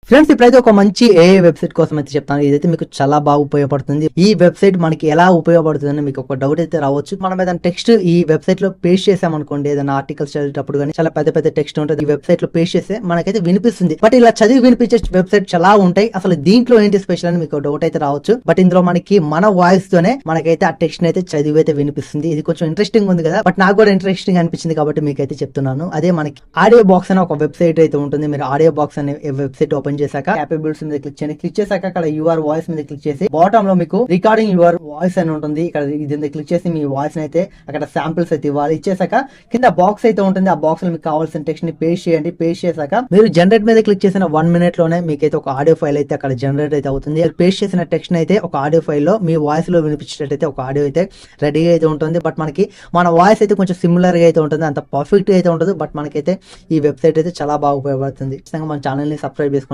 Friends ఇప్పుడైతే ఒక మంచి ఏఐ వెబ్సైట్ కోసం అయితే చెప్తాను. ఇదైతే మీకు చాలా బాగా ఉపయోగపడుతుంది. ఈ వెబ్సైట్ మనకి ఎలా ఉపయోగపడుతుందని మీకు ఒక డౌట్ అయితే రావచ్చు. మనం ఏదైనా టెక్స్ట్ ఈ వెబ్సైట్ లో పేస్ట్ చేసామనుకోండి, ఏదైనా ఆర్టికల్స్ చదివేటప్పుడు కానీ చాలా పెద్ద పెద్ద టెక్స్ట్ ఉంటుంది. ఈ వెబ్సైట్ లో పేస్ట్ చేస్తే మనకైతే వినిపిస్తుంది. బట్ ఇలా చదివి వినిపించే వెబ్సైట్ చాలా ఉంటాయి. అసలు దీంట్లో ఏంటి స్పెషల్ అని మీకు డౌట్ అయితే రావచ్చు. బట్ ఇందులో మనకి మన వాయిస్ తోనే మనకైతే ఆ టెక్స్ట్ అయితే చదివి అయితే వినిపిస్తుంది. ఇది కొంచెం ఇంట్రెస్టింగ్ ఉంది కదా, బట్ నాకు కూడా ఇంట్రెస్టింగ్ అనిపించింది కాబట్టి మీకైతే చెప్తున్నాను. అదే మనకి ఆడియో బాక్స్ అనే ఒక వెబ్సైట్ అయితే ఉంటుంది. మీరు ఆడియో బాక్స్ అనే వెబ్సైట్ ఓపెన్ చేశాక క్యాపబిలిటీస్ మీద క్లిక్ చేయండి. క్లిక్ చేశాక అక్కడ యువర్ వాయిస్ మీద క్లిక్ చేసి బాటమ్ లో మీకు రికార్డింగ్ యువర్ వాయిస్ అని ఉంటుంది. ఇక్కడ ఇది క్లిక్ చేసి మీ వాయిస్ అయితే అక్కడ శాంపిల్స్ అయితే ఇవ్వాలి. ఇచ్చేసాక కింద బాక్స్ అయితే ఉంటుంది. ఆ బాక్స్ లో మీకు కావాల్సిన టెక్స్ట్ ని పేస్ట్ చేయండి. పేస్ట్ చేశాక మీరు జనరేట్ మీద క్లిక్ చేసిన 1 minute లోనే మీకైతే ఒక ఆడియో ఫైల్ అయితే అక్కడ జనరేట్ అయితే అవుతుంది. పేస్ట్ చేసిన టెక్స్ట్ అయితే ఒక ఆడియో ఫైల్ లో మీ వాయిస్ లో వినిపించేటట్టయితే ఒక ఆడియో అయితే రెడీగా అయితే ఉంటుంది. బట్ మనకి మన వాయిస్ అయితే కొంచెం సిమిలర్ గా అయితే ఉంటుంది. అంత పర్ఫెక్ట్ గా అయితే ఉంటుంది. బట్ మనకైతే ఈ వెబ్సైట్ అయితే చాలా బాగా ఉపయోగపడుతుంది. మన ఛానల్ ని సబ్స్క్రైబ్ చేసుకోండి.